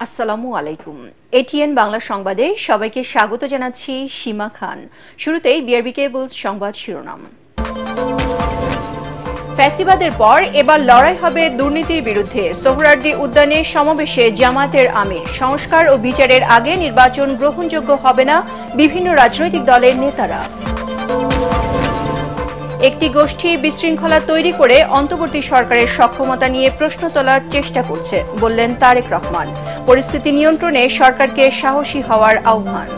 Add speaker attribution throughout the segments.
Speaker 1: আসসালামু আলাইকুম। এটিএন বাংলা সংবাদে সবাইকে স্বাগত জানাচ্ছি সীমা খান। শুরুতেই বিআরবি কেবলস সংবাদ শিরোনাম। ফ্যাসিবাদের পর এবার লড়াই হবে দুর্নীতির বিরুদ্ধে। সোহরাওয়ার্দী উদ্যানে সমাবেশে জামায়াতের আমির। সংস্কার ও বিচারের আগে নির্বাচন গ্রহণযোগ্য হবে না বিভিন্ন রাজনৈতিক দলের নেতারা। একটি গোষ্ঠী বিশৃঙ্খলা তৈরি করে অন্তর্বর্তী সরকারের সক্ষমতা নিয়ে প্রশ্ন তোলার চেষ্টা করছে বললেন তারেক রহমান। পরিস্থিতি নিয়ন্ত্রণে সরকারকে সাহসী হওয়ার আহ্বান।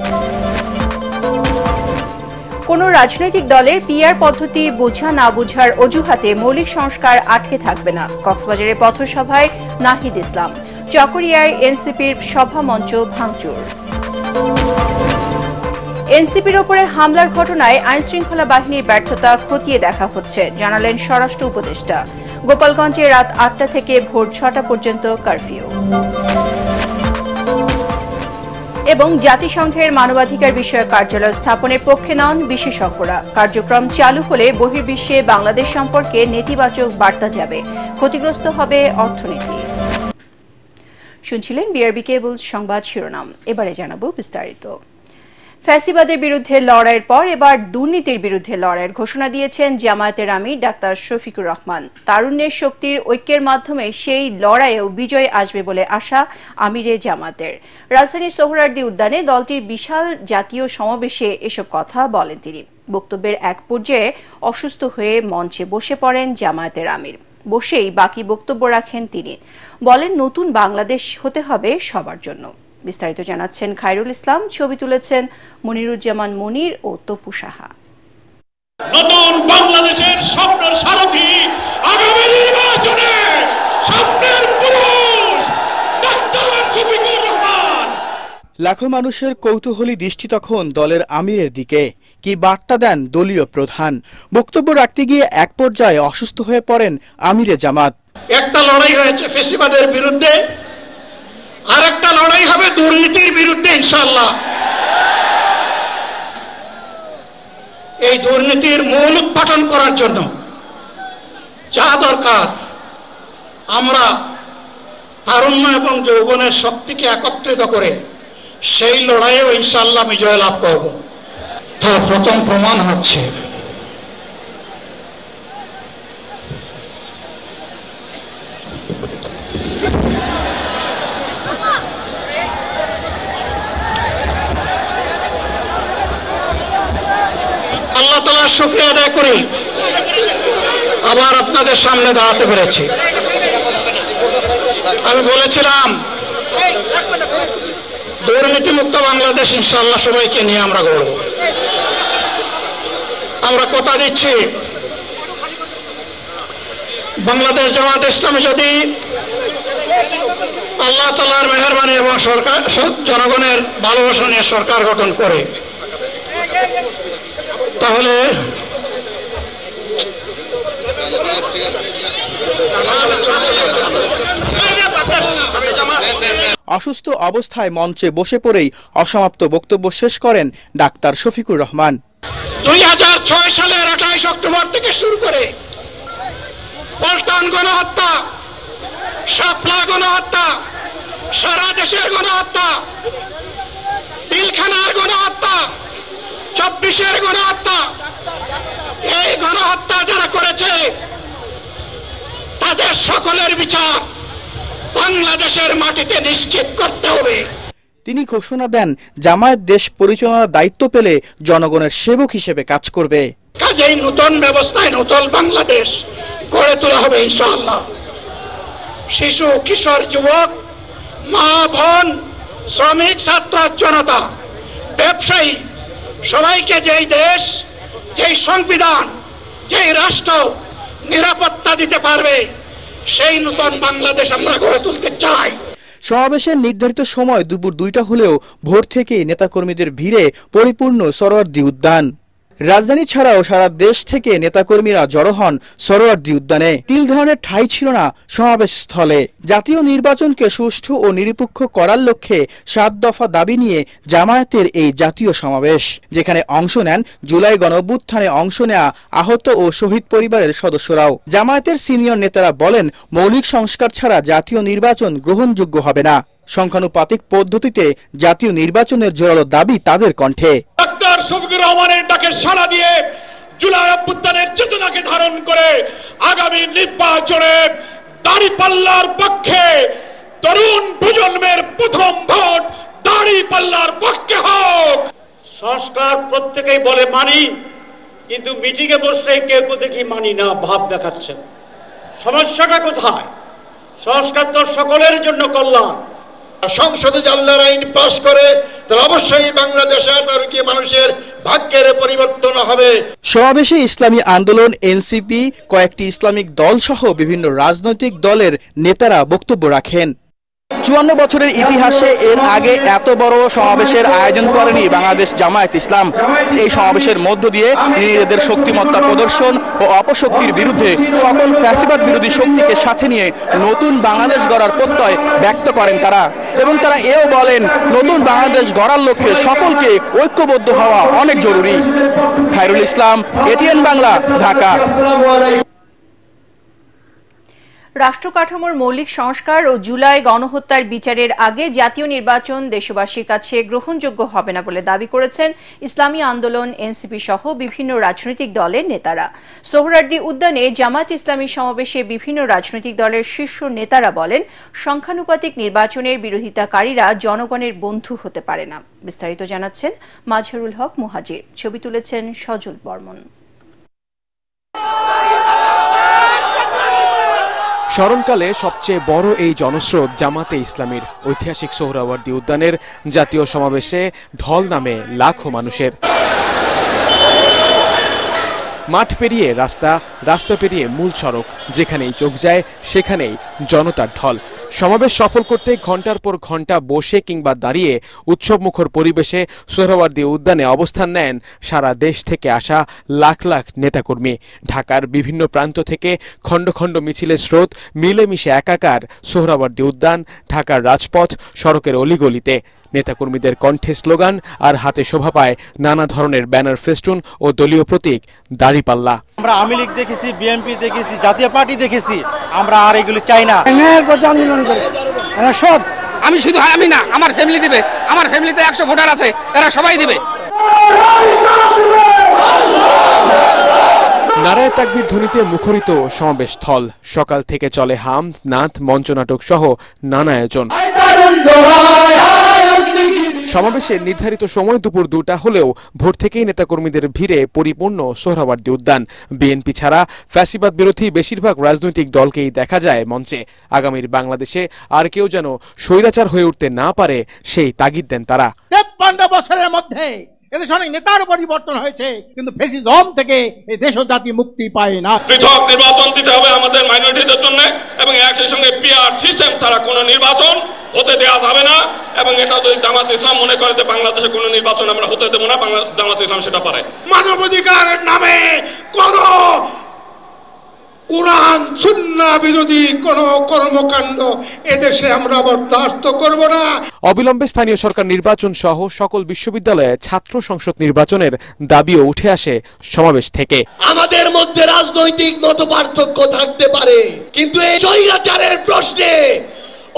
Speaker 1: কোন রাজনৈতিক দলের পিআর পদ্ধতি বোঝা না বোঝার অজুহাতে মৌলিক সংস্কার আটকে থাকবে না। কক্সবাজারে পথসভায় নাহিদ ইসলাম। চকরিয়ায় এনসিপির সভা মঞ্চ ভাঙচুর। এনসিপির ওপরে হামলার ঘটনায় আইনশৃঙ্খলা বাহিনীর ব্যর্থতা খতিয়ে দেখা হচ্ছে জানালেন স্বরাষ্ট্র উপদেষ্টা। গোপালগঞ্জে রাত ৮টা থেকে ভোর ৬টা পর্যন্ত কারফিউ। এবং জাতিসংঘের মানবাধিকার বিষয়ক কার্যালয় স্থাপনের পক্ষে নন বিশেষজ্ঞরা। কার্যক্রম চালু হলে বহির্বিশ্বে বাংলাদেশ সম্পর্কে নেতিবাচক বার্তা যাবে, ক্ষতিগ্রস্ত হবে অর্থনীতি। শুনছিলেন বিআরবি কেবলস সংবাদ শিরোনাম। এবারে জানাবো বিস্তারিত। ফ্যাসিবাদের বিরুদ্ধে লড়াইয়ের পর এবার দুর্নীতির বিরুদ্ধে লড়াইয়ের ঘোষণা দিয়েছেন জামায়াতের আমির ডাক্তার শফিকুর রহমান। তারুণ্যের শক্তির ঐক্যের মাধ্যমে সেই লড়াইয়েও বিজয় আসবে বলে আশা আমিরে জামায়াতের। রাজধানীর সোহরাওয়ার্দী উদ্যানে দলটির বিশাল জাতীয় সমাবেশে এসব কথা বলেন তিনি। বক্তব্যের এক পর্যায়ে অসুস্থ হয়ে মঞ্চে বসে পড়েন জামায়াতের আমির। বসেই বাকি বক্তব্য রাখেন তিনি। বলেন, নতুন বাংলাদেশ হতে হবে সবার জন্য। বিস্তারিত জানাচ্ছেন খায়রুল ইসলাম। ছবি তুলেছেন মনিরুজ্জামান মনির ও তপু সাহা।
Speaker 2: নতুন বাংলাদেশের স্বপ্নের সারথি আগামী নির্বাচনে স্বপ্নের পুরুষ ডাক্তার শফিকুর রহমান।
Speaker 3: লাখো মানুষের কৌতূহলী দৃষ্টি তখন দলের আমিরের দিকে। কি বার্তা দেন দলীয় প্রধান? বক্তব্য রাখতে গিয়ে এক পর্যায়ে অসুস্থ হয়ে পড়েন আমিরে জামাত।
Speaker 2: একটা লড়াই হয়েছে ফ্যাসিবাদের বিরুদ্ধে, আর একটা লড়াই হবে দুর্নীতির বিরুদ্ধে ইনশাআল্লাহ। এই দুর্নীতির মূল উৎপাটন করার জন্য যা দরকার, আমরা তারুণ্য এবং যৌবনের শক্তিকে একত্রিত করে সেই লড়াইয়েও ইনশাআল্লাহ বিজয় লাভ করব। তার প্রথম প্রমাণ হচ্ছে আল্লাহ তাআলার শুকরিয়া আদায় করি আবার আপনাদের সামনে দাঁড়াতে পেরেছি। আমি বলেছিলাম দুর্নীতিমুক্ত বাংলাদেশ ইনশাআল্লাহ সবাইকে নিয়ে আমরা গড়ব। আমরা কথা দিচ্ছি, বাংলাদেশ জামায়াত ইসলামী যদি আল্লাহ তাআলার মেহেরবানি এবং সরকার জনগণের ভালোবাসা নিয়ে সরকার গঠন করে, তাহলে
Speaker 3: অসুস্থ অবস্থায় মঞ্চে বসে পড়েই অসমাপ্ত বক্তব্য শেষ করেন ডাক্তার শফিকুর রহমান।
Speaker 2: 2006 সালের 28 অক্টোবর থেকে শুরু করে পল্টন গণহত্যা, শাপলা গণহত্যা, সারা দেশের গণহত্যা, পিলখানার গণহত্যা, 24-এর গণহত্যা, এই গণহত্যা যারা করেছে তাদের সকলের বিচার বাংলাদেশের মাটিতে নিশ্চিত করতে হবে।
Speaker 3: তিনি ঘোষণা দেন, জামায়াত দেশ পরিচালনার দায়িত্ব পেলে জনগণের সেবক হিসেবে কাজ করবে।
Speaker 2: কাজেই নতুন ব্যবস্থায় নতুন বাংলাদেশ গড়ে তোলা হবে ইনশাআল্লাহ। শিশু, কিশোর, যুবক, মা, বোন, শ্রমিক, ছাত্র, জনতা, ব্যবসায়ী, সবাইকে যেই দেশ, যেই সংবিধান, যেই রাষ্ট্র নিরাপত্তা দিতে পারবে, সেই নতুন বাংলাদেশ আমরা গড়ে তুলতে চাই।
Speaker 3: সমাবেশের নির্ধারিত সময় দুপুর 2টা হলেও ভোর থেকেই নেতাকর্মীদের ভিড়ে পরিপূর্ণ সোহরাওয়ার্দী উদ্যান। রাজধানী ছাড়াও সারা দেশ থেকে নেতাকর্মীরা জড়ো হন সোহরাওয়ার্দী উদ্যানে। তিল ধরনের ঠাঁই ছিল না সমাবেশ স্থলে। জাতীয় নির্বাচনকে সুষ্ঠু ও নিরপেক্ষ করার লক্ষ্যে 7 দফা দাবি নিয়ে জামায়াতের এই জাতীয় সমাবেশ, যেখানে অংশ নেন জুলাই গণঅভ্যুত্থানে অংশ নেয়া আহত ও শহীদ পরিবারের সদস্যরাও। জামায়াতের সিনিয়র নেতারা বলেন, মৌলিক সংস্কার ছাড়া জাতীয় নির্বাচন গ্রহণযোগ্য হবে না। সংখ্যানুপাতিক পদ্ধতিতে জাতীয় নির্বাচনের জোরালো দাবি তাদের কণ্ঠে।
Speaker 4: ডক্টর শফিকুর রহমানের ডাকে সাড়া দিয়ে জুলাই অভ্যুত্থানের চেতনাকে ধারণ করে আগামী নির্বাচনে দাঁড়িপাল্লার পক্ষে তরুণ প্রজন্মের প্রথম ভোট দাঁড়িপাল্লার পক্ষে হোক।
Speaker 5: সংস্কার প্রত্যেকেই বলে মানি, কিন্তু মিটিংয়ে বসলে কেউ কেউ দেখি মানি না ভাব দেখাচ্ছে। সমস্যাটা কোথায়? সংস্কার তো সকলের জন্য কল্যাণ।
Speaker 6: সংসদে আল্লাহর আইন পাস করে তাহলে অবশ্যই বাংলাদেশে মানুষের ভাগ্যের পরিবর্তন হবে।
Speaker 3: সমাবেশে ইসলামী আন্দোলন, এনসিপি, কয়েকটি ইসলামিক দল সহ বিভিন্ন রাজনৈতিক দলের নেতারা বক্তব্য রাখেন। 54 বছরের ইতিহাসে এর আগে এত বড় সমাবেশের আয়োজন করেনি বাংলাদেশ জামায়াত ইসলাম। এই সমাবেশের মধ্য দিয়ে নিজেদের শক্তিমত্তা প্রদর্শন ও অপশক্তির বিরুদ্ধে সকল ফ্যাসিবাদ বিরোধী শক্তিকে সাথে নিয়ে নতুন বাংলাদেশ গড়ার প্রত্যয় ব্যক্ত করেন তারা, এবং তারা এও বলেন নতুন বাংলাদেশ গড়ার লক্ষ্যে সকলকে ঐক্যবদ্ধ হওয়া অনেক জরুরি। খায়রুল ইসলাম, এটিএন বাংলা, ঢাকা।
Speaker 1: রাষ্ট্র কাঠামোর মৌলিক সংস্কার ও জুলাই গণহত্যার বিচারের আগে জাতীয় নির্বাচন দেশবাসীর কাছে গ্রহণযোগ্য হবে না বলে দাবি করেছেন ইসলামী আন্দোলন, এনসিপি সহ বিভিন্ন রাজনৈতিক দলের নেতারা। সোহরাওয়ার্দী উদ্যানে জামায়াত ইসলামী সমাবেশে বিভিন্ন রাজনৈতিক দলের শীর্ষ নেতারা বলেন, সংখ্যানুপাতিক নির্বাচনের বিরোধিতাকারীরা জনগণের বন্ধু হতে পারে না। বিস্তারিত জানাচ্ছেন মাজহারুল হক মুহাজির, ছবি তুলেছেন সজল বর্মন।
Speaker 7: স্মরণকালে সবচেয়ে বড় এই জনস্রোত জামাতে ইসলামীর ঐতিহাসিক সোহরাওয়ার্দী উদ্যানের জাতীয় সমাবেশে ঢল নামে লাখো মানুষের। মাঠ পেরিয়ে রাস্তা, রাস্তা পেরিয়ে মূল সড়ক, যেখানেই চোখ যায় সেখানেই জনতার ঢল। সমাবেশ সফল করতে ঘন্টার পর ঘন্টা বসে কিংবা দাঁড়িয়ে উৎসবমুখর পরিবেশে সোহরাওয়ার্দী উদ্যানে অবস্থান নেন সারা দেশ থেকে আসা লাখ লাখ নেতাকর্মী। ঢাকার বিভিন্ন প্রান্ত থেকে খণ্ড খণ্ড মিছিলের স্রোত মিলেমিশে একাকার সোহরাওয়ার্দী উদ্যান, ঢাকার রাজপথ, সড়কের অলিগলিতে। নেতাকর্মীদের কণ্ঠে স্লোগান আর হাতে শোভা পায় নানা ধরনের ব্যানার, ফেস্টুন ও দলীয় প্রতীক দাঁড়িপাল্লা।
Speaker 8: আমরা আওয়ামী লীগ দেখেছি, বিএনপি দেখেছি, জাতীয় পার্টি দেখেছি, আমরা আর এগুলো চাই না।
Speaker 9: আন্দোলন করে সব আমি শুধু আমি না, আমার ফ্যামিলি দিবে, আমার ফ্যামিলিতে 100 ভোটার আছে, এরা সবাই দিবে।
Speaker 7: নারায়ে তাকবীর ধ্বনিতে মুখরিত সমাবেশ স্থল। সকাল থেকে চলে হাম, নাথ, মঞ্চনাটক সহ নানা আয়োজন। সমাবেশের নির্ধারিত সময় দুপুর 2টা হলেও ভোর থেকেই নেতাকর্মীদের ভিড়ে পরিপূর্ণ সোহরাওয়ার্দী উদ্যান। বিএনপি ছাড়া ফ্যাসিবাদ বিরোধী বেশিরভাগ রাজনৈতিক দলকেই দেখা যায় মঞ্চে। আগামীর বাংলাদেশে আর কেউ যেন স্বৈরাচার হয়ে উঠতে না পারে সেই তাগিদ দেন তারা।
Speaker 10: 53 বছরের মধ্যে এদেশে অনেক নেতার পরিবর্তন হয়েছে, কিন্তু ফ্যাসিজম থেকে এই দেশ ও জাতি মুক্তি পায় না।
Speaker 4: পৃথক নির্বাচন দিতে হবে আমাদের মাইনরিটিদের জন্য, এবং একই সঙ্গে পিআর সিস্টেম ছাড়া কোনো নির্বাচন হতে দেওয়া যাবে না। এবং এটা যদি জামাত ইসলাম মনে করে যে বাংলাদেশে কোনো নির্বাচন আমরা হতে দেবো না, জামাত ইসলাম সেটা পারে।
Speaker 2: মানবাধিকারের নামে কোন কোরআন সুন্নাহ বিরোধী কোন কর্মকাণ্ড এদেশে আমরা বরদাস্ত করব না।
Speaker 7: অবিলম্বে স্থানীয় সরকার নির্বাচন সহ সকল বিশ্ববিদ্যালয়ে ছাত্র সংসদ নির্বাচনের দাবিও উঠে আসে সমাবেশ থেকে।
Speaker 6: আমাদের মধ্যে রাজনৈতিক মতপার্থক্য থাকতে পারে, কিন্তু এই স্বৈরাচারের প্রশ্নে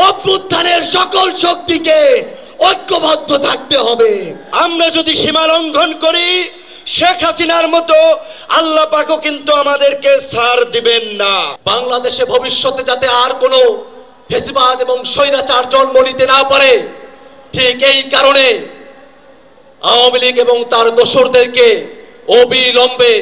Speaker 6: অভ্যুত্থানের সকল শক্তিকে ঐক্যবদ্ধ থাকতে হবে। আমরা যদি সীমা লঙ্ঘন করি, শেখ হাসিনার মতো আল্লাহ পাকও কিন্তু আমাদেরকে ছাড় দিবেন না। বাংলাদেশে ভবিষ্যতে যাতে আর কোনো ফ্যাসিবাদ এবং স্বৈরাচার জন্ম নিতে না পারে, ঠিক এই কারণে আওয়ামী লীগ এবং তার দোসরদেরকে অবিলম্বে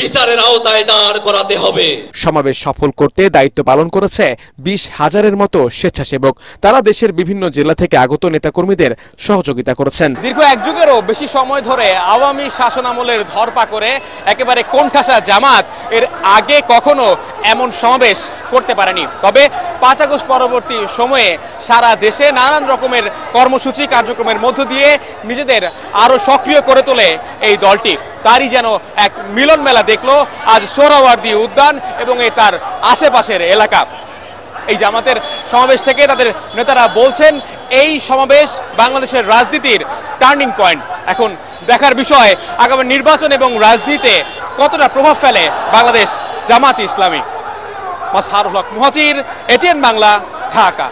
Speaker 6: বিচারের আওতায় দাঁড় করাতে হবে।
Speaker 7: সমাবেশ সফল করতে দায়িত্ব পালন করেছে 20,000-এর মতো স্বেচ্ছাসেবক। তারা দেশের বিভিন্ন জেলা থেকে আগত নেতাকর্মীদের সহযোগিতা করেছেন।
Speaker 11: দীর্ঘ 1 যুগেরও বেশি সময় ধরে আওয়ামী শাসনামলের ধরপা করে একেবারে কোণঠাসা জামাত এর আগে কখনো এমন সমাবেশ করতে পারেনি। তবে 5 আগস্ট পরবর্তী সময়ে সারা দেশে নানান রকমের কর্মসূচি কার্যক্রমের মধ্য দিয়ে নিজেদের আরো সক্রিয় করে তোলে এই দলটি। তারই যেন এক মিলন মেলা দেখলো আজ সোহরাওয়ার্দী উদ্যান এবং তার আশেপাশের এলাকা। এই জামাতের সমাবেশ থেকে তাদের নেতারা বলছেন এই সমাবেশ বাংলাদেশের রাজনীতির টার্নিং পয়েন্ট। এখন দেখার বিষয় আগামী নির্বাচন এবং রাজনীতিতে কতটা প্রভাব ফেলে বাংলাদেশ জামাত ইসলামী। মাজহারুল হক মুহাজির, এটিএন বাংলা, ঢাকা।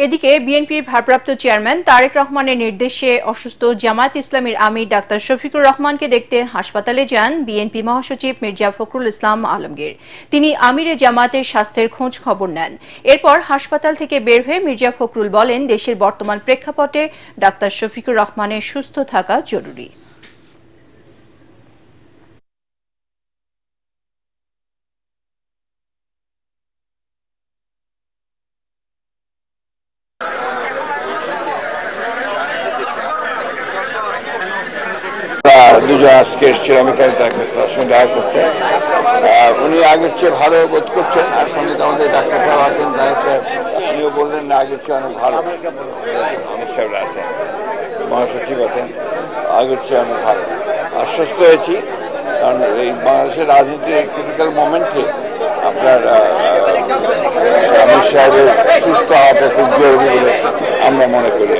Speaker 1: এদিকে বিএনপির ভারপ্রাপ্ত চেয়ারম্যান তারেক রহমানের নির্দেশে অসুস্থ জামায়াত ইসলামীর আমির ডাক্তার শফিকুর রহমানকে দেখতে হাসপাতালে যান বিএনপি মহাসচিব মির্জা ফখরুল ইসলাম আলমগীর। তিনি আমিরে জামায়াতের স্বাস্থ্যের খোঁজ খবর নেন। এরপর হাসপাতাল থেকে বের হয়ে মির্জা ফখরুল বলেন, দেশের বর্তমান প্রেক্ষাপটে ডাক্তার শফিকুর রহমানের সুস্থ থাকা জরুরি।
Speaker 12: দুজন আজকে এসেছিল, আমি তার সঙ্গে দেখা করতে। উনি আগের চেয়ে ভালো বোধ করছেন, আর সঙ্গে আমাদের ডাক্তার সাহেব আছেন, উনিও বললেন না আগের চেয়ে অনেক ভালো। অমিত সাহেবরা আছেন, মহাসচিব আছেন, আগের চেয়ে অনেক ভালো। আশ্বস্ত হয়েছি, কারণ এই বাংলাদেশের রাজনীতির ক্রিটিক্যাল মোমেন্টে আপনার অমিত সাহেবের সুস্থ হওয়াটা খুব জরুরি বলে আমরা মনে করি।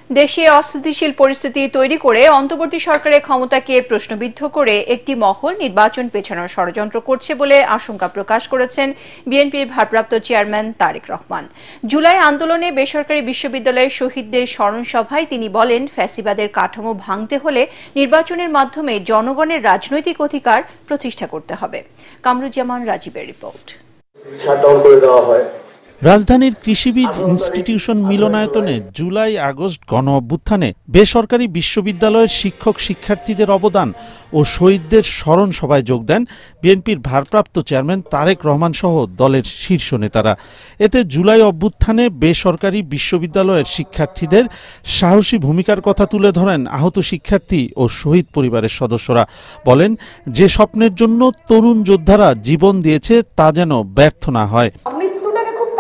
Speaker 1: দেশে অস্থিতিশীল পরিস্থিতি তৈরি করে অন্তর্বর্তী সরকারের ক্ষমতাকে প্রশ্নবিদ্ধ করে একটি মহল নির্বাচন পেছানোর ষড়যন্ত্র করছে বলে আশঙ্কা প্রকাশ করেছেন বিএনপির ভারপ্রাপ্ত চেয়ারম্যান তারেক রহমান। জুলাই আন্দোলনে বেসরকারি বিশ্ববিদ্যালয়ের শহীদদের স্মরণ সভায় তিনি বলেন, ফ্যাসিবাদের কাঠামো ভাঙতে হলে নির্বাচনের মাধ্যমে জনগণের রাজনৈতিক অধিকার প্রতিষ্ঠা করতে হবে। কামরুজ্জামান রাজীবের রিপোর্ট।
Speaker 13: রাজধানীর কৃষিবিদ ইনস্টিটিউশন মিলনায়তনে জুলাই আগস্ট গণ অভ্যুত্থানে বেসরকারি বিশ্ববিদ্যালয়ের শিক্ষক শিক্ষার্থীদের অবদান ও শহীদদের স্মরণ সভায় যোগ দেন বিএনপির ভারপ্রাপ্ত চেয়ারম্যান তারেক রহমান সহ দলের শীর্ষ নেতারা। এতে জুলাই অভ্যুত্থানে বেসরকারি বিশ্ববিদ্যালয়ের শিক্ষার্থীদের সাহসী ভূমিকার কথা তুলে ধরেন আহত শিক্ষার্থী ও শহীদ পরিবারের সদস্যরা। বলেন, যে স্বপ্নের জন্য তরুণ যোদ্ধারা জীবন দিয়েছে তা যেন ব্যর্থ না হয়।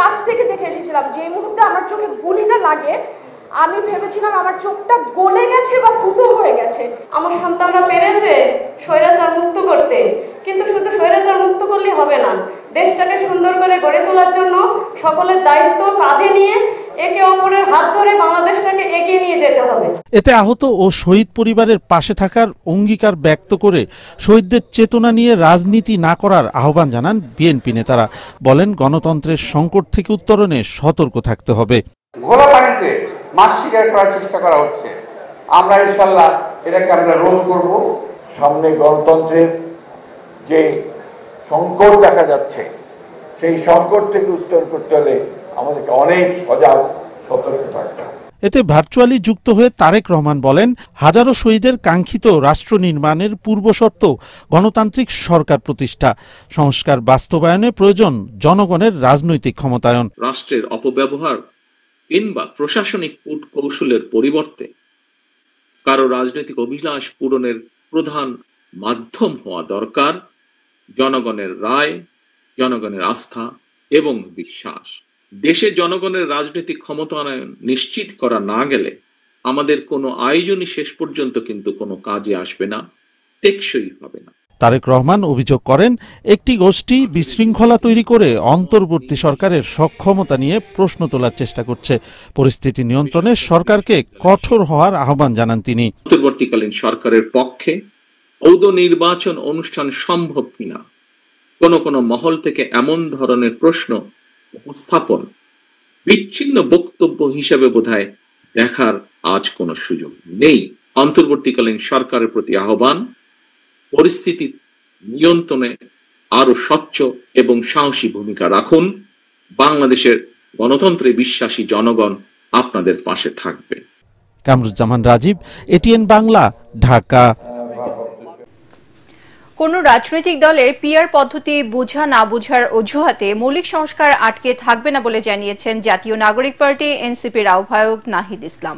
Speaker 14: কাছ থেকে দেখে এসেছিলাম, যে মুহূর্তে আমার চোখে গুলিটা লাগে আমি ভেবেছিলাম আমার চোখটা গলে গেছে বা ফুটো হয়ে গেছে। আমার সন্তানরা পেরেছে স্বৈরাচার মুক্ত করতে, কিন্তু শুধু স্বৈরাচার মুক্ত করলে হবে না, দেশটাকে সুন্দর করে গড়ে তোলার জন্য সকলের দায়িত্ব কাঁধে নিয়ে একে অপরের হাত ধরে বাংলাদেশটাকে এগিয়ে নিয়ে যেতে হবে।
Speaker 13: এতে আহত ও শহীদ পরিবারের পাশে থাকার অঙ্গীকার ব্যক্ত করে শহীদদের চেতনা নিয়ে রাজনীতি না করার আহ্বান জানান বিএনপি নেতারা। বলেন, গণতন্ত্রের সংকট থেকে উত্তরণে সতর্ক থাকতে হবে।
Speaker 15: ঘোলা পানিতে মাছ শিকার করার চেষ্টা করা হচ্ছে, আমরা ইনশাল্লাহ এটাকে আমরা রোধ করব।
Speaker 12: সামনে গণতন্ত্রের যে সংকট দেখা যাচ্ছে, সেই সংকট থেকে উত্তর করতে হলে আমাদেরকে অনেক সজাগ সতর্ক থাকতে হবে।
Speaker 13: এতে ভার্চুয়ালি যুক্ত হয়ে তারেক রহমান বলেন, হাজারো শহীদের কাঙ্ক্ষিত রাষ্ট্র নির্মাণের পূর্বশর্ত গণতান্ত্রিক সরকার প্রতিষ্ঠা। সংস্কার বাস্তবায়নে প্রয়োজন জনগণের রাজনৈতিক ক্ষমতায়ন।
Speaker 16: রাষ্ট্রের অপব্যবহার কিংবা প্রশাসনিক কৌশলের পরিবর্তে কারো রাজনৈতিক অভিলাষ পূরণের প্রধান মাধ্যম হওয়া দরকার জনগণের রায়, জনগণের আস্থা এবং বিশ্বাস। দেশে জনগণের রাজনৈতিক ক্ষমতায়ন নিশ্চিত করা না গেলে আমাদের কোনো আয়োজনই শেষ পর্যন্ত কিন্তু কোনো কাজে আসবে না, টেকসই হবে না।
Speaker 13: তারেক রহমান অভিযোগ করেন, একটি গোষ্ঠী বিশৃঙ্খলা তৈরি করে অন্তর্বর্তী সরকারের সক্ষমতা নিয়ে প্রশ্ন তোলার চেষ্টা করছে। পরিস্থিতি নিয়ন্ত্রণে সরকারকে কঠোর হওয়ার আহ্বান জানান তিনি।
Speaker 16: অন্তর্বর্তীকালীন সরকারের পক্ষে ঔদ নির্বাচন অনুষ্ঠান সম্ভব কিনা কোন মহল থেকে এমন ধরনের প্রশ্ন উপস্থাপন বিচ্ছিন্ন বক্তব্য হিসেবে বোধহয় দেখার আজ কোনো সুযোগ নেই। অন্তর্বর্তীকালীন সরকারের প্রতি আহ্বান, পরিস্থিতি নিয়ন্ত্রণে আরো স্বচ্ছ এবং সাহসী ভূমিকা রাখুন। বাংলাদেশের গণতন্ত্রে বিশ্বাসী জনগণ আপনাদের পাশে থাকবে।
Speaker 13: কামরুজ্জামান রাজীব, এটিএন বাংলা, ঢাকা।
Speaker 1: কোন রাজনৈতিক দলের পিআর পদ্ধতি বোঝা না বোঝার অজুহাতে মৌলিক সংস্কার আটকে থাকবে না বলে জানিয়েছেন জাতীয় নাগরিক পার্টি এনসিপির আহ্বায়ক নাহিদ ইসলাম।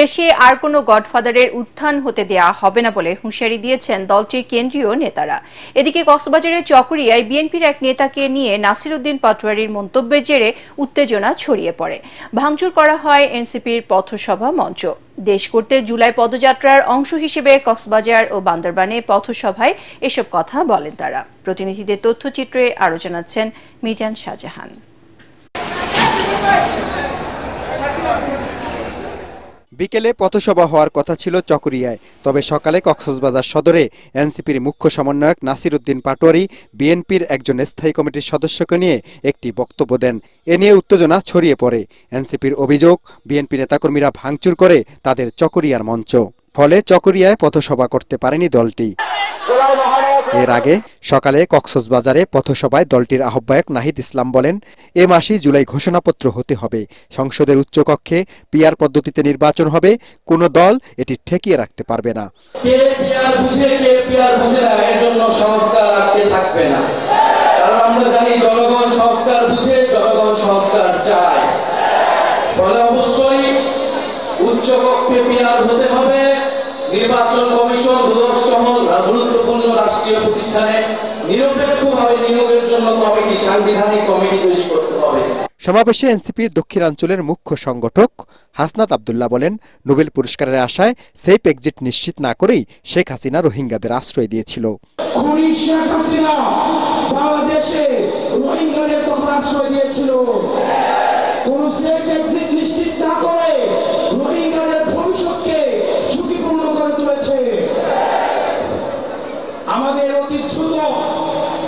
Speaker 1: দেশে আর কোনো গডফাদারের উত্থান হতে দেয়া হবে না বলে হুঁশিয়ারি দিয়েছেন দলটির কেন্দ্রীয় নেতারা। এদিকে কক্সবাজারের চকরিয়ায় বিএনপির এক নেতাকে নিয়ে নাসির উদ্দিন পাটোয়ারির মন্তব্যের জেরে উত্তেজনা ছড়িয়ে পড়ে। ভাঙচুর করা হয় এনসিপির পথসভা মঞ্চ। দেশ করতে জুলাই পদযাত্রার অংশ হিসেবে কক্সবাজার ও বান্দরবানে পথসভায় এসব কথা বলেন তারা। প্রতিনিধিদের তথ্যচিত্রে আরো জানাচ্ছেন মিজান শাহজাহান।
Speaker 3: বিকেলে পথসভা হওয়ার কথা ছিল চকরিয়ায়, তবে সকালে কক্সবাজার সদরে এনসিপির মুখ্য সমন্বয়ক নাসির উদ্দিন পাটোয়ারি বিএনপির একজন স্থায়ী কমিটির সদস্যকে নিয়ে একটি বক্তব্য দেন। এ নিয়ে উত্তেজনা ছড়িয়ে পড়ে। এনসিপির অভিযোগ, বিএনপি নেতাকর্মীরা ভাঙচুর করে তাদের চকরিয়ার মঞ্চ, ফলে চকরিয়ায় পথসভা করতে পারেনি দলটি। এর আগে সকালে কক্সবাজারে পথসভায় দলটির আহ্বায়ক নাহিদ ইসলাম বলেন, এ মাসেই জুলাই ঘোষণাপত্র হতে হবে, সংসদের উচ্চকক্ষে পিআর পদ্ধতিতে নির্বাচন হবে, কোনো দল এটি ঠেকিয়ে রাখতে পারবে না।
Speaker 6: কে পিআর বুঝে কে পিআর বুঝে না, এর জন্য সংস্কার আটকে থাকবে না। কারণ আমরা জানি জনগণ সংস্কার বুঝে, জনগণ সংস্কার চায়। ফলে অবশ্যই উচ্চকক্ষে পিআর হতে হবে। নির্বাচন কমিশন, দুদক সহ গুরুত্বপূর্ণ রাষ্ট্রীয় প্রতিষ্ঠানে নিরপেক্ষভাবে নিয়োগের জন্য কমিটি, সাংবিধানিক কমিটি তৈরি করতে হবে।
Speaker 3: সমাবেশে এনসিপির দক্ষিণাঞ্চলের মুখ্য সংগঠক হাসনাত আব্দুল্লাহ বলেন, নোবেল পুরস্কারের আশায় সেফ এক্সিট নিশ্চিত না করেই শেখ হাসিনা রোহিঙ্গাদের আশ্রয় দিয়েছিল।
Speaker 17: খুনি শেখ হাসিনা বাংলাদেশে রোহিঙ্গাদের তখন আশ্রয় দিয়েছিল। কোন সেফ এক্সিট নিশ্চিত না করে রোহিঙ্গাদের ভবিষ্যৎকে ঝুঁকিপূর্ণ করে তুলেছে। আমাদের অতি দ্রুত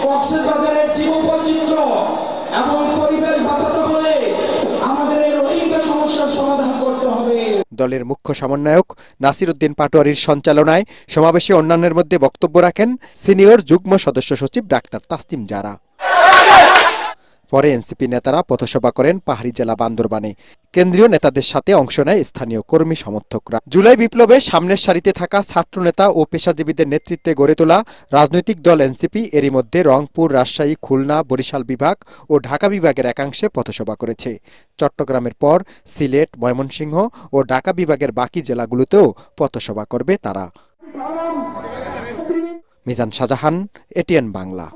Speaker 17: কক্সবাজারের জীববৈচিত্র্য এবং পরিবেশ বাঁচাতে হলে আমাদের এই রোহিঙ্গা সমস্যার সমাধান করতে হবে।
Speaker 3: দলের মুখ্য সমন্বয়ক নাসির উদ্দিন পাটোয়ারির সঞ্চালনায় সমাবেশে অন্যান্যের মধ্যে বক্তব্য রাখেন সিনিয়র যুগ্ম সদস্য সচিব ডাক্তার তাসনিম জারা। পরে এনসিপি নেতারা পথসভা করেন পাহাড়ি জেলা বান্দরবানে। কেন্দ্রীয় নেতাদের সাথে অংশ নেয় স্থানীয় কর্মী সমর্থকরা। জুলাই বিপ্লবে সামনের সারিতে থাকা ছাত্রনেতা ও পেশাজীবীদের নেতৃত্বে গড়ে তোলা রাজনৈতিক দল এনসিপি এরই মধ্যে রংপুর, রাজশাহী, খুলনা, বরিশাল বিভাগ ও ঢাকা বিভাগের একাংশে পথসভা করেছে। চট্টগ্রামের পর সিলেট, ময়মনসিংহ ও ঢাকা বিভাগের বাকি জেলাগুলোতেও পথসভা করবে তারা। মিজান শাহজাহান, এটিএন বাংলা।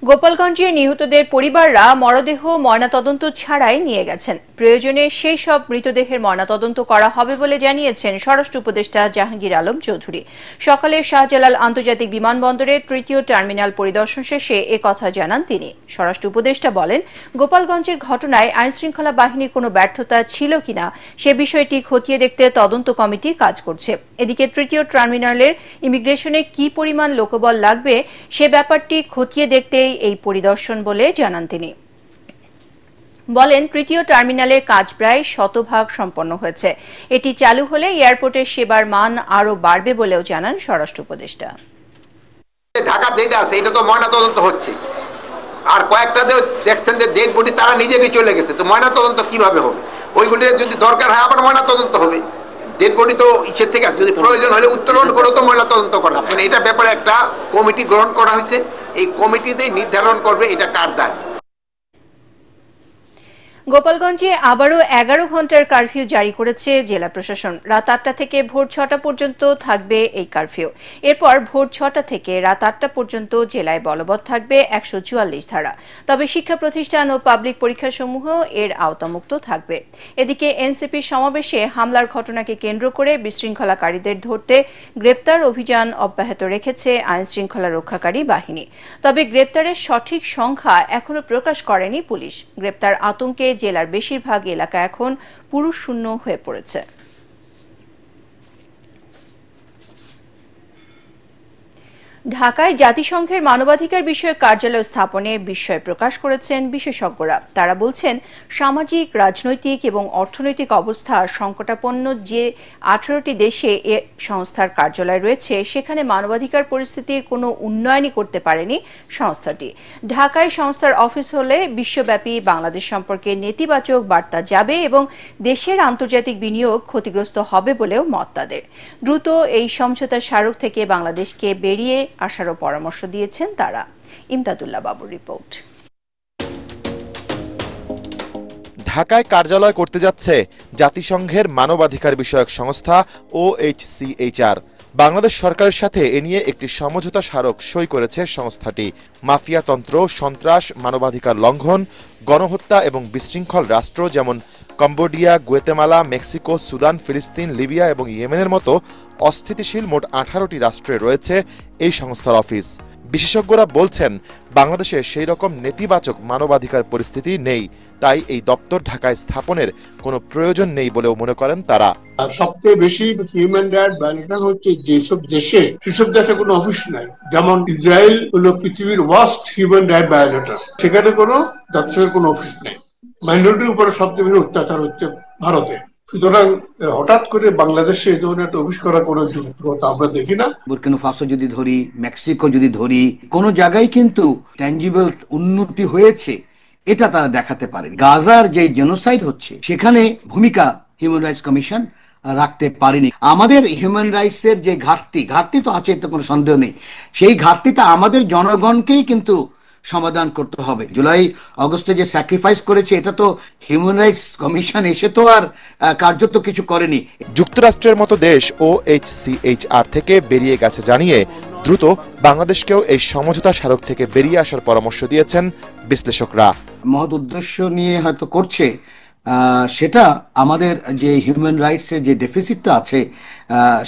Speaker 1: গোপালগঞ্জে নিহতদের পরিবাররা মরদেহ ময়নাতদন্ত ছাড়াই নিয়ে গেছেন। প্রয়োজনে সেই সব মৃতদেহের ময়নাতদন্ত করা হবে বলে জানিয়েছেন স্বরাষ্ট্র উপদেষ্টা জাহাঙ্গীর আলম চৌধুরী। সকালে শাহজালাল আন্তর্জাতিক বিমানবন্দরের তৃতীয় টার্মিনাল পরিদর্শন শেষে একথা জানান তিনি। স্বরাষ্ট্র উপদেষ্টা বলেন, গোপালগঞ্জের ঘটনায় আইনশৃঙ্খলা বাহিনীর কোনো ব্যর্থতা ছিল কিনা সে বিষয়টি খতিয়ে দেখতে তদন্ত কমিটি কাজ করছে। এদিকে তৃতীয় টার্মিনালের ইমিগ্রেশনে কি পরিমাণ লোকবল লাগবে সে ব্যাপারটি খতিয়ে দেখতে এই পরিদর্শন বলে জানান তিনি। বলেন, তৃতীয় টার্মিনালের কাজ প্রায় 100% সম্পন্ন হয়েছে। এটি চালু হলে এয়ারপোর্টের সেবার মান আরো বাড়বে বলেও জানান স্বরাষ্ট্র উপদেষ্টা।
Speaker 18: ঢাকা যেটা আছে এটা তো ময়নাতদন্ত হচ্ছে, আর কয়েকটা দেখছেন যে ডেড বডি তারা নিজেরই চলে গেছে, তো ময়নাতদন্ত কিভাবে হবে? ওইগুলি যদি দরকার হয় আবার ময়নাতদন্ত হবে। ডেড বডি তো ইচ্ছের থেকে যদি প্রয়োজন হলে উত্তোলন করে তো ময়নাতদন্ত করা হবে। এটা ব্যাপারে একটা কমিটি গ্রহণ করা হয়েছে, এই কমিটিতেই নির্ধারণ করবে এটা কার দায়।
Speaker 1: গোপালগঞ্জে আবারও 11 ঘন্টার কারফিউ জারি করেছে জেলা প্রশাসন। রাত 8টা থেকে ভোর 6টা পর্যন্ত থাকবে এই কারফিউ। এরপর ভোর 6টা থেকে রাত 8টা পর্যন্ত জেলায় বলবৎ থাকবে 144 ধারা। তবে শিক্ষা প্রতিষ্ঠান ও পাবলিক পরীক্ষাসমূহ এর আওতামুক্ত থাকবে। এদিকে এনসিপির সমাবেশে হামলার ঘটনাকে কেন্দ্র করে বিশৃঙ্খলাকারীদের ধরতে গ্রেপ্তার অভিযান অব্যাহত রেখেছে আইনশৃঙ্খলা রক্ষাকারী বাহিনী। তবে গ্রেপ্তারের সঠিক সংখ্যা এখনো প্রকাশ করেনি পুলিশ। গ্রেপ্তার আতঙ্কে জেলার বেশিরভাগ এলাকা এখন পুরুষ শূন্য হয়ে পড়েছে। ঢাকায় জাতিসংঘের মানবাধিকার বিষয়ক কার্যালয় স্থাপনে বিস্ময় প্রকাশ করেছেন বিশেষজ্ঞরা। তারা বলছেন, সামাজিক, রাজনৈতিক এবং অর্থনৈতিক অবস্থা সংকটাপন্ন যে 18টি দেশে এ সংস্থার কার্যালয় রয়েছে সেখানে মানবাধিকার পরিস্থিতির কোনো উন্নয়নই করতে পারেনি সংস্থাটি। ঢাকায় সংস্থার অফিস হলে বিশ্বব্যাপী বাংলাদেশ সম্পর্কে নেতিবাচক বার্তা যাবে এবং দেশের আন্তর্জাতিক বিনিয়োগ ক্ষতিগ্রস্ত হবে বলেও মত তাদের। দ্রুত এই সমঝোতার স্মারক থেকে বাংলাদেশকে বেরিয়ে আসারও পরামর্শ দিয়েছেন তারা। ইমদাদুল্লাহ বাবুর রিপোর্ট।
Speaker 19: ঢাকায় কার্যালয় করতে যাচ্ছে জাতিসংঘের মানবাধিকার বিষয়ক সংস্থা OHCHR। বাংলাদেশ সরকারের সাথে এ নিয়ে একটি সমঝোতা স্মারক সই করেছে সংস্থাটি। মাফিয়াতন্ত্র, সন্ত্রাস, মানবাধিকার লঙ্ঘন, গণহত্যা এবং বিশৃঙ্খল রাষ্ট্র যেমন কম্বোডিয়া, গুয়েতেমালা, মেক্সিকো, সুদান, ফিলিস্তিন, লিবিয়া এবং ইয়েমেনের মতো অস্থিতিশীল মোট 18টি রাষ্ট্রে রয়েছে এই সংস্থার অফিস। বিশেষজ্ঞরা বলছেন, বাংলাদেশে সেই রকম নেতিবাচক মানবাধিকার পরিস্থিতি নেই, তাই এই দপ্তর ঢাকায় স্থাপনের কোনো প্রয়োজন নেই বলেও মনে করেন তারা।
Speaker 20: সবচেয়ে বেশি হিউম্যান রাইট ভায়োলেশন হচ্ছে যেসব দেশে, সেসব দেশে কোনো অফিস নাই। যেমন ইসরায়েল হলো পৃথিবীর ওয়ার্স্ট হিউম্যান রাইট ভায়োলেটর, সেখানে কোনো জাতিসংঘের কোনো অফিস নেই। মাইনরিটির উপরে সবচেয়ে বেশি অত্যাচার হচ্ছে ভারতে। সুতরাং হঠাৎ করে বাংলাদেশে এই ধরনের একটা অফিস করার কোনো যুক্তিকতা আমরা দেখি না।
Speaker 21: বুরকিনা ফাসো যদি ধরি, মেক্সিকো যদি ধরি, কোন জায়গায় কিন্তু ট্যাঞ্জিবল উন্নতি হয়েছে এটা তারা দেখাতে পারে। গাজার যে জেনোসাইড হচ্ছে সেখানে ভূমিকা হিউম্যান রাইটস কমিশন রাখতে পারেনি। আমাদের হিউম্যান রাইটস এর যে ঘাটতি তো আছে, এতে কোনো সন্দেহ নেই। সেই ঘাটতিটা আমাদের জনগণকেই কিন্তু সমাধান করতে হবে। জুলাই আগস্টে যে স্যাক্রিফাইস করেছে, এটা তো হিউম্যান রাইটস কমিশন এসে তো আর কার্যত কিছু করেনি।
Speaker 19: যুক্তরাষ্ট্রের মতো দেশ OHCHR থেকে বেরিয়ে গেছে জানিয়ে দ্রুত বাংলাদেশকেও এই সমঝোতা স্মারক থেকে বেরিয়ে আসার পরামর্শ দিয়েছেন বিশ্লেষকরা।
Speaker 21: মহৎ উদ্দেশ্য নিয়ে হয়তো করছে, সেটা আমাদের যে হিউম্যান রাইটস এর যে ডেফিসিটটা আছে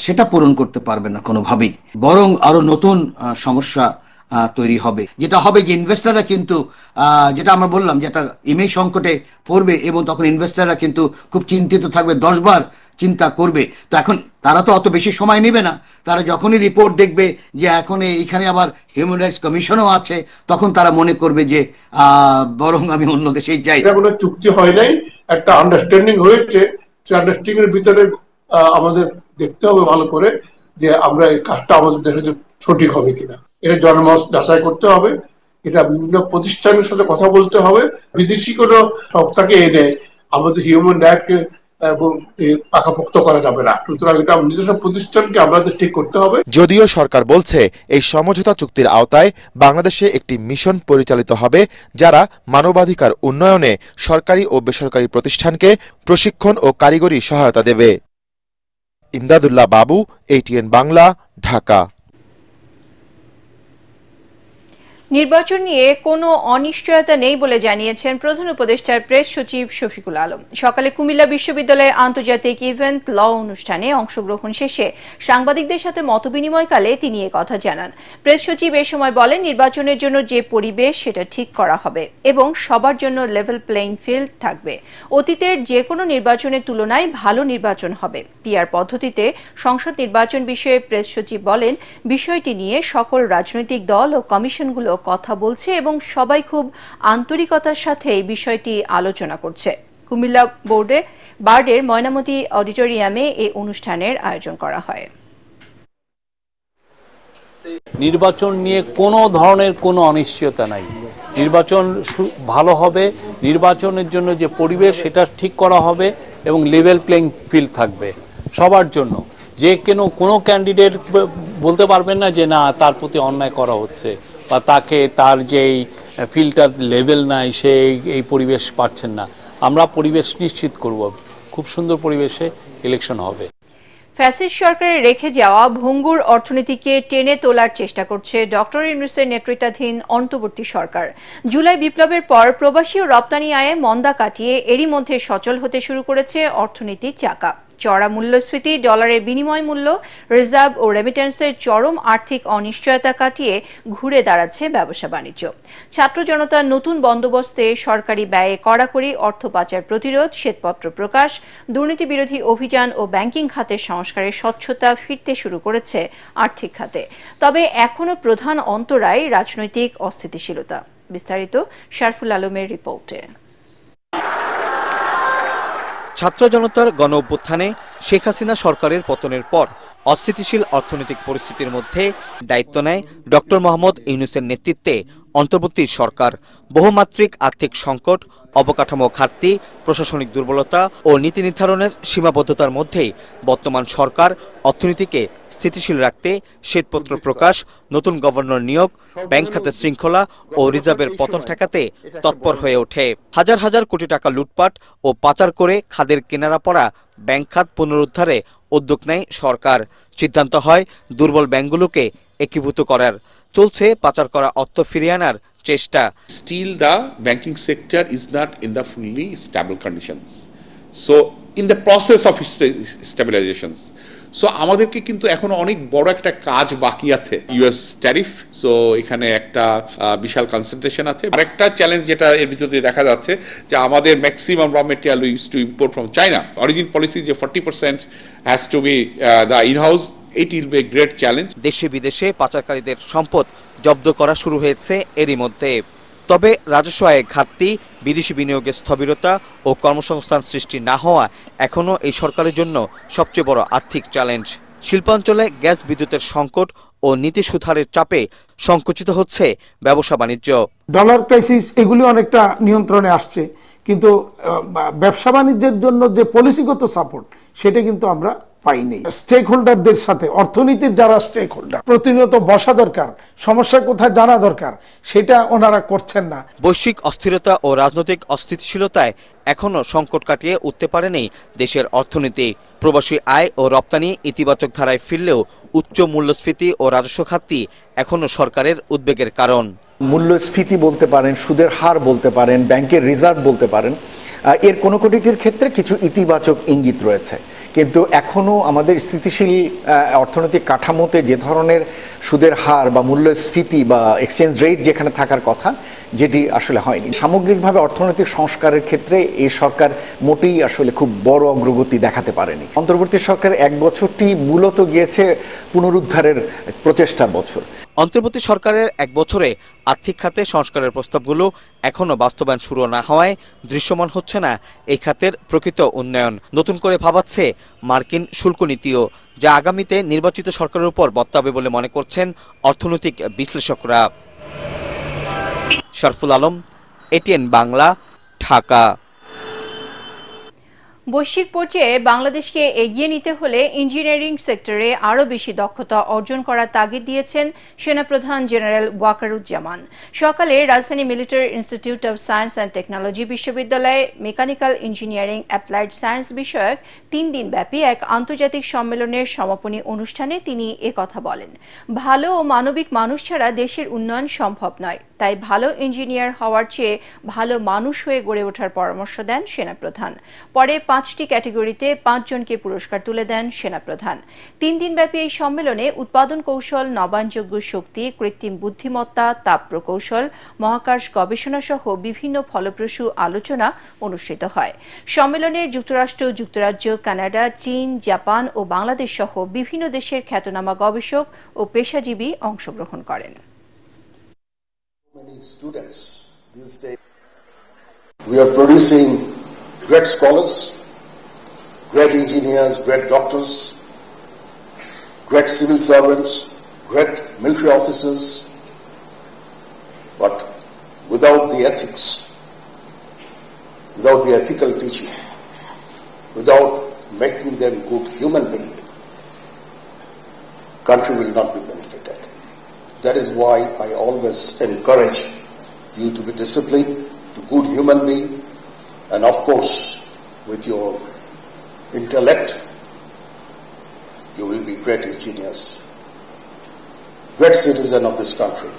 Speaker 21: সেটা পূরণ করতে পারবে না কোনোভাবেই, বরং আরো নতুন সমস্যা তৈরি হবে। যেটা হবে যে ইনভেস্টাররা কিন্তু, যেটা আমরা বললাম, যেটা ইমেজ সংকটে পড়বে এবং তখন ইনভেস্টাররা কিন্তু খুব চিন্তিত থাকবে, 10 বার চিন্তা করবে। তো এখন তারা তো অত বেশি সময় নেবে না, তারা যখনই রিপোর্ট দেখবে যে এখন এইখানে আবার হিউম্যান রাইটস কমিশনও আছে, তখন তারা মনে করবে যে বরং আমি অন্য দেশেই যাই।
Speaker 20: এটা কোনো চুক্তি হয় নাই, একটা আন্ডারস্ট্যান্ডিং হয়েছে। সেই আন্ডারস্ট্যান্ডিং এর ভিতরে আমাদের দেখতে হবে ভালো করে যে আমরা এই কাজটা আমাদের দেশে সঠিক হবে কিনা। এটা জনমত যাচাই করতে হবে, এটা বিভিন্ন প্রতিষ্ঠানের সাথে কথা বলতে হবে। বিদেশি কোনো সংস্থাকে এনে আমাদের হিউম্যান রাইটকে পাকাপোক্ত করা যাবে না। সুতরাং এটা নিজস্ব প্রতিষ্ঠানকে আমাদের ঠিক করতে হবে।
Speaker 19: যদিও সরকার বলছে এই সমঝোতা চুক্তির আওতায় বাংলাদেশে একটি মিশন পরিচালিত হবে, যারা মানবাধিকার উন্নয়নে সরকারি ও বেসরকারি প্রতিষ্ঠানকে প্রশিক্ষণ ও কারিগরি সহায়তা দেবে। ইমদাদুল্লাহ বাবু, ATN বাংলা, ঢাকা।
Speaker 1: নির্বাচন নিয়ে কোনো অনিশ্চয়তা নেই বলে জানিয়েছেন প্রধান উপদেষ্টার প্রেস সচিব শফিকুল আলম। সকালে কুমিল্লা বিশ্ববিদ্যালয়ের আন্তর্জাতিক ইভেন্ট ল অনুষ্ঠানে অংশগ্রহণ শেষে সাংবাদিকদের সাথে মতবিনিময়কালে তিনি কথা জানান। প্রেস সচিব এ সময় বলেন, নির্বাচনের জন্য যে পরিবেশ সেটা ঠিক করা হবে এবং সবার জন্য লেভেল প্লেইং ফিল্ড থাকবে। অতীতের যে কোনো নির্বাচনের তুলনায় ভালো নির্বাচন হবে। পিআর পদ্ধতিতে সংসদ নির্বাচন বিষয়ে প্রেস সচিব বলেন, বিষয়টি নিয়ে সকল রাজনৈতিক দল ও কমিশনগুলো কথা বলছে এবং সবাই খুব আন্তরিকতার সাথে এই বিষয়টি আলোচনা করছে। কুমিল্লা বার্ডের ময়নামতি অডিটোরিয়ামে এই অনুষ্ঠানের আয়োজন করা হয়।
Speaker 22: নির্বাচন নিয়ে কোনো ধরনের কোনো অনিশ্চয়তা নাই। নির্বাচন ভালো হবে, নির্বাচনের জন্য যে পরিবেশ সেটা ঠিক করা হবে এবং লেভেল প্লেইং ফিল্ড থাকবে সবার জন্য। যে কোনো ক্যান্ডিডেট বলতে পারবেন না যে না তার প্রতি অন্যায় করা হচ্ছে বা তাকে তার যেই ফিল্টার লেভেল নাই সে এই পরিবেশ পাচ্ছেন না। আমরা পরিবেশ নিশ্চিত করব, খুব সুন্দর পরিবেশে ইলেকশন হবে।
Speaker 1: ফ্যাসিস্ট সরকারের রেখে যাওয়া ভঙ্গুর অর্থনীতিকে টেনে তোলার চেষ্টা করছে ডক্টর ইউনূসের নেতৃত্বাধীন অন্তর্বর্তী সরকার। জুলাই বিপ্লবের পর প্রবাসী ও রপ্তানি আয়ে মন্দা কাটিয়ে এরই মধ্যে সচল হতে শুরু করেছে অর্থনীতির চাকা। চড়া মূল্যস্ফীতি, ডলারের বিনিময় মূল্য, রিজার্ভ ও রেমিটেন্সের চরম আর্থিক অনিশ্চয়তা কাটিয়ে ঘুরে দাঁড়াচ্ছে ব্যবসা বাণিজ্য। ছাত্র জনতার নতুন বন্দোবস্তে সরকারি ব্যয়ে কড়াকড়ি, অর্থ পাচার প্রতিরোধ, শ্বেতপত্র প্রকাশ, দুর্নীতি বিরোধী অভিযান ও ব্যাংকিং খাতের সংস্কারের স্বচ্ছতা ফিরতে শুরু করেছে আর্থিক খাতে। তবে এখনো প্রধান অন্তরায় রাজনৈতিক অস্থিতিশীলতা। বিস্তারিত শারফুল আলমের রিপোর্টে।
Speaker 23: ছাত্র জনতার গণ অভ্যুত্থানে শেখ হাসিনা সরকারের পতনের পর অস্থিতিশীল অর্থনৈতিক পরিস্থিতির মধ্যে দায়িত্ব নেয় ডক্টর মোহাম্মদ ইউনূসের নেতৃত্বে অন্তর্বর্তী সরকার। বহুমাত্রিক আর্থিক সংকট, অবকাঠামো ঘাটতি, প্রশাসনিক দুর্বলতা ও নীতি নির্ধারণের সীমাবদ্ধতার মধ্যেই বর্তমান সরকার অর্থনীতিকে স্থিতিশীল রাখতে শ্বেতপত্র প্রকাশ, নতুন গভর্নর নিয়োগ, ব্যাংক খাতের শৃঙ্খলা ও রিজার্ভের পতন ঠেকাতে তৎপর হয়ে ওঠে। হাজার হাজার কোটি টাকা লুটপাট ও পাচার করে খাদের কিনারা পড়া ব্যাংক খাত পুনরুদ্ধারে উদ্যোগ নেয় সরকার। সিদ্ধান্ত হয় দুর্বল ব্যাংকগুলোকে একীভূত করার। চলছে পাচার করা অর্থ ফিরিয়ে আনার চেষ্টা।
Speaker 24: Still the banking sector is not in the fully stable conditions.
Speaker 5: So in the process of stabilisation. So আমাদেরকে কিন্তু এখনো অনেক বড় একটা কাজ বাকি আছে। ইউএস ট্যারিফ, সো এখানে একটা বিশাল কনসেন্ট্রেশন আছে। আরেকটা চ্যালেঞ্জ যেটা এর ভিতরে দেখা যাচ্ছে যে আমাদের ম্যাক্সিমাম র material we use to import from China. Origin policy যে 40% has to B the in-house, it will B a great challenge.
Speaker 23: দেশে বিদেশে পাচারকারীদের সম্পদ জব্দ করা শুরু হয়েছে এরই মধ্যে। তবে রাজস্ব আয়ে ঘাটতি, বিদেশি বিনিয়োগের স্থবিরতা ও কর্মসংস্থান সৃষ্টি না হওয়া এখনও এই সরকারের জন্য সবচেয়ে বড় আর্থিক চ্যালেঞ্জ। শিল্পাঞ্চলে গ্যাস বিদ্যুতের সংকট ও নীতি সুধারের চাপে সংকুচিত হচ্ছে ব্যবসা বাণিজ্য।
Speaker 8: ডলার ক্রাইসিস এগুলি অনেকটা নিয়ন্ত্রণে আসছে, কিন্তু ব্যবসা বাণিজ্যের জন্য যে পলিসিগত সাপোর্ট সেটা কিন্তু আমরা পাইনি। স্টেক হোল্ডারদের সাথে, অর্থনীতির যারা স্টেক হোল্ডার, প্রতিনিয়ত বসা দরকার, সমস্যা কোথায় জানা দরকার, সেটা ওনারা করছেন না।
Speaker 23: বৈশ্বিক অস্থিরতা ও রাজনৈতিক অস্থিতিশীলতায় এখনও সংকট কাটিয়ে উঠতে পারেনি দেশের অর্থনীতি। প্রবাসী আয় ও রপ্তানি ইতিবাচক ধারায় ফিরলেও উচ্চ মূল্যস্ফীতি ও রাজস্ব ঘাটতি এখনও সরকারের উদ্বেগের কারণ।
Speaker 9: মূল্যস্ফীতি বলতে পারেন, সুদের হার বলতে পারেন, ব্যাংকের রিজার্ভ বলতে পারেন, এর কোনো কোটিটির ক্ষেত্রে কিছু ইতিবাচক ইঙ্গিত রয়েছে, কিন্তু এখনও আমাদের স্থিতিশীল অর্থনৈতিক কাঠামোতে যে ধরনের সুদের হার বা মূল্যস্ফীতি বা এক্সচেঞ্জ রেট যেখানে থাকার কথা, যেটি আসলে হয়নি। সামগ্রিকভাবে অর্থনৈতিক সংস্কারের ক্ষেত্রে এই সরকার মোটেই আসলে খুব বড় অগ্রগতি দেখাতে পারেনি। অন্তর্বর্তী সরকারের এক বছরটি মূলত গিয়েছে পুনরুদ্ধারের প্রচেষ্টার বছর।
Speaker 23: অন্তর্বর্তী সরকারের এক বছরে আর্থিক খাতে সংস্কারের প্রস্তাবগুলো এখনও বাস্তবায়ন শুরু না হওয়ায় দৃশ্যমান হচ্ছে না এই খাতের প্রকৃত উন্নয়ন। নতুন করে ভাবাচ্ছে মার্কিন শুল্ক নীতিও, যা আগামীতে নির্বাচিত সরকারের উপর বর্তাবে বলে মনে করছেন অর্থনৈতিক বিশ্লেষকরা। শরফুল আলম, এটিএন বাংলা, ঢাকা।
Speaker 1: বৈশ্বিক পর্যায়ে বাংলাদেশকে এগিয়ে নিতে হলে ইঞ্জিনিয়ারিং সেক্টরে আরও বেশি দক্ষতা অর্জন করার তাগিদ দিয়েছেন সেনাপ্রধান জেনারেল ওয়াকারুজ্জামান। সকালে রাজধানী military institute of science and technology বিশ্ববিদ্যালয়ে মেকানিক্যাল ইঞ্জিনিয়ারিং অ্যাপ্লাইড সায়েন্স বিষয়ক 3 দিনব্যাপী এক আন্তর্জাতিক সম্মেলনের সমাপনী অনুষ্ঠানে তিনি একথা বলেন। ভালো ও মানবিক মানুষ ছাড়া দেশের উন্নয়ন সম্ভব নয়, তাই ভালো ইঞ্জিনিয়ার হওয়ার চেয়ে ভালো মানুষ হয়ে গড়ে ওঠার পরামর্শ দেন সেনাপ্রধান। পরে 5টি ক্যাটাগরিতে 5 জনকে পুরস্কার তুলে দেন সেনাপ্রধান। 3 দিনব্যাপী এই সম্মেলনে উৎপাদন কৌশল, নবায়নযোগ্য শক্তি, কৃত্রিম বুদ্ধিমত্তা, তাপ প্রকৌশল, মহাকাশ গবেষণা সহ বিভিন্ন ফলপ্রসূ আলোচনা অনুষ্ঠিত হয়। সম্মেলনে যুক্তরাষ্ট্র, যুক্তরাজ্য, কানাডা, চীন, জাপান ও বাংলাদেশ সহ বিভিন্ন দেশের খ্যাতনামা গবেষক ও পেশাজীবী অংশগ্রহণ করেন।
Speaker 24: Many students these days. We are producing great scholars, great engineers, great doctors, great civil servants, great military officers, but without the ethics, without the ethical teaching, without making them good human beings, country will not be benefited. That is why I always encourage you to be disciplined, to good human being, and of course, with your intellect, you will be great engineers, great citizen of this country.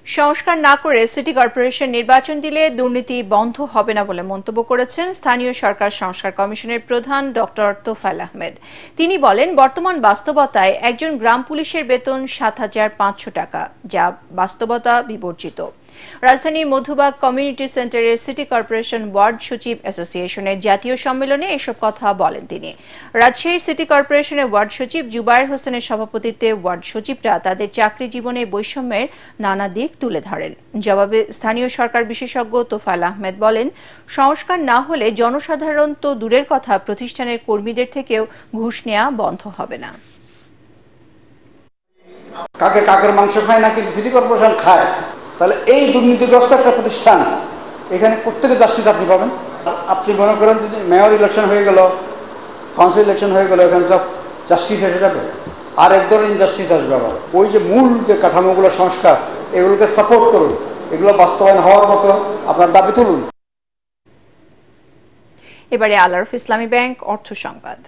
Speaker 1: সংস্কার না করে city corporation নির্বাচন দিলে দুর্নীতি বন্ধ হবে না বলে মন্তব্য করেছেন স্থানীয় সরকার সংস্কার কমিশনের প্রধান ডক্টর তোফায়েল আহমেদ। তিনি বলেন, বর্তমান বাস্তবতায় একজন গ্রাম পুলিশের বেতন ৭৫০০ টাকা, যা বাস্তবতা বিবর্জিত। রাজধানীর মধুবাগ কমিউনিটি সেন্টারে সিটি কর্পোরেশন ওয়ার্ড সচিব অ্যাসোসিয়েশনের জাতীয় সম্মেলনে এসব কথা বলেন তিনি। রাজশাহী সিটি কর্পোরেশনের ওয়ার্ড সচিব জুবায়ের হোসেনের সভাপতিত্বে ওয়ার্ড সচিবরা তাদের চাকরি জীবনে বৈষম্যের নানা দিক তুলে ধরেন। জবাবে স্থানীয় সরকার বিশেষজ্ঞ তোফায়েল আহমেদ বলেন, সংস্কার না হলে জনসাধারণ তো দূরের কথা, প্রতিষ্ঠানের কর্মীদের থেকেও ঘুষ নেওয়া বন্ধ হবে না।
Speaker 25: কাকে কাকের মাংস খায় না, কিন্তু সিটি কর্পোরেশন খায়। তাহলে এই দুর্নীতিগ্রস্ত একটা প্রতিষ্ঠান, এখানে প্রত্যেকে জাস্টিস আপনি পাবেন। আপনি মনে করেন যদি মেয়র ইলেকশন হয়ে গেল, কাউন্সিল ইলেকশন হয়ে গেল, এখানে সব জাস্টিস এসে যাবে, আর এক ধরনের ইনজাস্টিস আসবে। আবার ওই যে মূল যে কাঠামোগুলো সংস্কার, এগুলোকে সাপোর্ট করুন, এগুলো বাস্তবায়ন হওয়ার মতো আপনার দাবি তুলুন।
Speaker 1: এবারে আল-আরফ ইসলামী ব্যাংক অর্থ সংবাদ।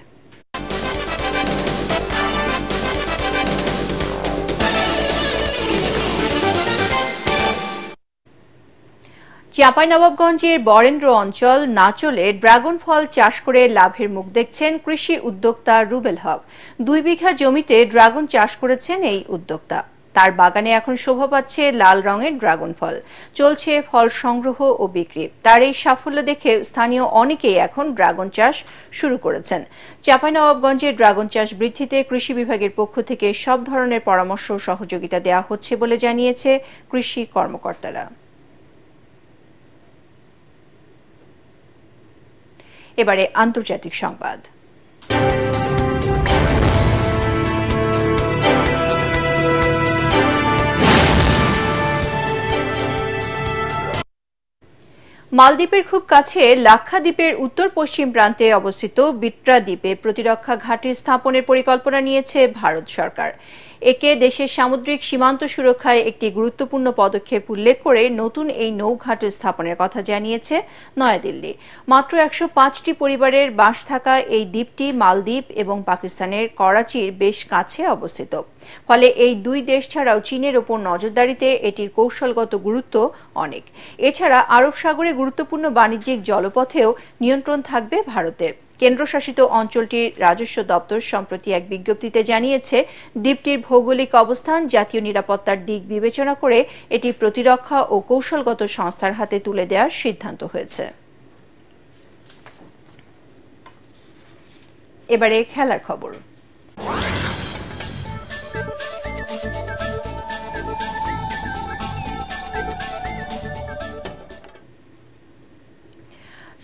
Speaker 1: চাঁপাইনবাবগঞ্জের বরেন্দ্র অঞ্চল নাচলে ড্রাগন ফল চাষ করে লাভের মুখ দেখছেন কৃষি উদ্যোক্তা রুবেল হক। 2 বিঘা জমিতে ড্রাগন চাষ করেছেন এই উদ্যোক্তা। তার বাগানে এখন শোভা পাচ্ছে লাল রঙের ড্রাগন ফল। চলছে ফল সংগ্রহ ও বিক্রি। তার এই সাফল্য দেখে স্থানীয় অনেকেই এখন ড্রাগন চাষ শুরু করেছেন। চাঁপাইনবাবগঞ্জে ড্রাগন চাষ বৃদ্ধিতে কৃষি বিভাগের পক্ষ থেকে সব ধরনের পরামর্শ ও সহযোগিতা দেওয়া হচ্ছে বলে জানিয়েছে কৃষি কর্মকর্তারা। এবারে আন্তর্জাতিক সংবাদ। মালদ্বীপের খুব কাছে লাক্ষাদ্বীপের উত্তর পশ্চিম প্রান্তে অবস্থিত বিট্রা দ্বীপে প্রতিরক্ষা ঘাঁটি স্থাপনের পরিকল্পনা নিয়েছে ভারত সরকার। একে দেশের সামুদ্রিক সীমান্ত সুরক্ষায় একটি গুরুত্বপূর্ণ পদক্ষেপ উল্লেখ করে নতুন এই নৌঘাঁটি স্থাপনের কথা জানিয়েছে নয়াদিল্লি। মাত্র 105টি পরিবারের বাস থাকা এই দ্বীপটি মালদ্বীপ এবং পাকিস্তানের করাচির বেশ কাছে অবস্থিত। ফলে এই দুই দেশ ছাড়াও চীনের ওপর নজরদারিতে এটির কৌশলগত গুরুত্ব অনেক। এছাড়া আরব সাগরে গুরুত্বপূর্ণ বাণিজ্যিক জলপথেও নিয়ন্ত্রণ থাকবে ভারতের। কেন্দ্রশাসিত অঞ্চলটির রাজস্ব দপ্তর সম্প্রতি এক বিজ্ঞপ্তিতে জানিয়েছে, দ্বীপটির ভৌগোলিক অবস্থান জাতীয় নিরাপত্তার দিক বিবেচনা করে এটি প্রতিরক্ষা ও কৌশলগত সংস্থার হাতে তুলে দেওয়ার সিদ্ধান্ত হয়েছে। এবারে খেলার খবর।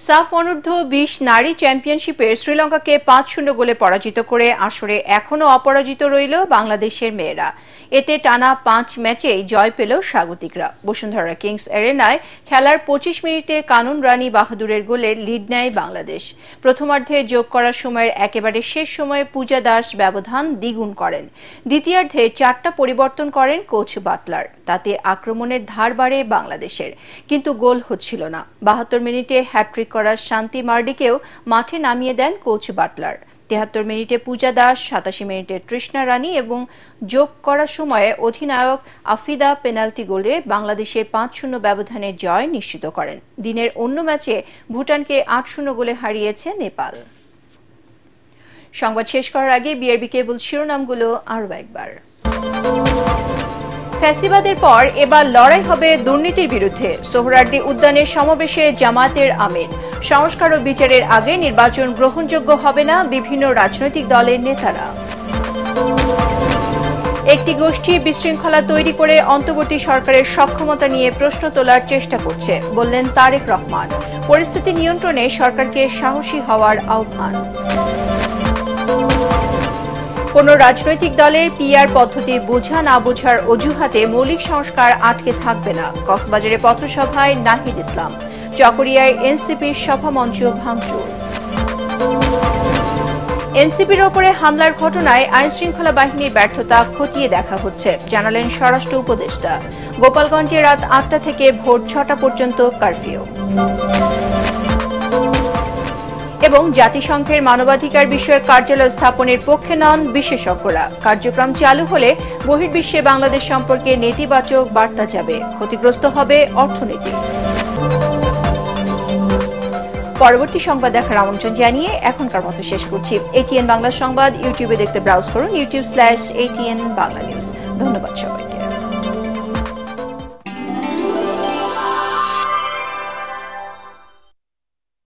Speaker 1: সাফ অনূর্ধ্ব 20 নারী চ্যাম্পিয়নশিপে শ্রীলঙ্কাকে 5-0 গোলে পরাজিত করে আসরে এখনও অপরাজিত রইল বাংলাদেশের মেয়েরা। এতে টানা 5 ম্যাচেই জয় পেল স্বাগতিকরা। বসুন্ধরা কিংস এরেনায় খেলার 25 মিনিটে কানুন রানী বাহাদুরের গোলে লিড নেয় বাংলাদেশ। প্রথমার্ধে যোগ করার সময়ের একেবারে শেষ সময়ে পূজা দাস ব্যবধান দ্বিগুণ করেন। দ্বিতীয়ার্ধে 4টা পরিবর্তন করেন কোচ বাটলার। তাতে আক্রমণের ধার বাড়ে বাংলাদেশের, কিন্তু গোল হচ্ছিল না। 72 মিনিটে হ্যাট্রিক করা শান্তি মার্ডিকেও মাঠে নামিয়ে দেন কোচ বাটলার। 73 মিনিটে পূজা দাস, 87 মিনিটে তৃষ্ণা রানী এবং যোগ করার সময়ে অধিনায়ক আফিদা পেনাল্টি গোলে বাংলাদেশের 5-0 ব্যবধানে জয় নিশ্চিত করেন। দিনের অন্য ম্যাচে ভুটানকে 8-0 গোলে হারিয়েছে নেপাল। সংবাদ শেষ করার আগে বিআরবি কেবল শিরোনামগুলো আরও একবার। ফ্যাসিবাদের পর এবার লড়াই হবে দুর্নীতির বিরুদ্ধে। সোহরাওয়ার্দী উদ্যানে সমাবেশে জামায়াতের আমির। সংস্কার ও বিচারের আগে নির্বাচন গ্রহণযোগ্য হবে না বিভিন্ন রাজনৈতিক দলের নেতারা। একটি গোষ্ঠী বিশৃঙ্খলা তৈরি করে অন্তর্বর্তী সরকারের সক্ষমতা নিয়ে প্রশ্ন তোলার চেষ্টা করছে, বললেন তারেক রহমান। পরিস্থিতি নিয়ন্ত্রণে সরকারকে সাহসী হওয়ার আহ্বান। কোন রাজনৈতিক দলের পিআর পদ্ধতি বোঝা না বোঝার অজুহাতে মৌলিক সংস্কার আটকে থাকবে না। কক্সবাজারে পথসভায় নাহিদ ইসলাম। চকরিয়ায় এনসিপির সভামঞ্চ ভাঙচুর। এনসিপির ওপরে হামলার ঘটনায় আইনশৃঙ্খলা বাহিনীর ব্যর্থতা খতিয়ে দেখা হচ্ছে, জানালেন স্বরাষ্ট্র উপদেষ্টা। গোপালগঞ্জে রাত 8টা থেকে ভোর 6টা পর্যন্ত কারফিউ। এবং জাতিসংঘের মানবাধিকার বিষয়ক কার্যালয় স্থাপনের পক্ষে নন বিশেষজ্ঞরা। কার্যক্রম চালু হলে বহির্বিশ্বে বাংলাদেশ সম্পর্কে নেতিবাচক বার্তা যাবে, ক্ষতিগ্রস্ত হবে অর্থনীতি। পরবর্তী সংবাদ দেখার আমন্ত্রণ জানিয়ে এখনকার মতো শেষ করছি। ATN বাংলা সংবাদ ইউটিউবে দেখতে ব্রাউজ করুন youtube/ATN বাংলা নিউজ। ধন্যবাদ সবাইকে।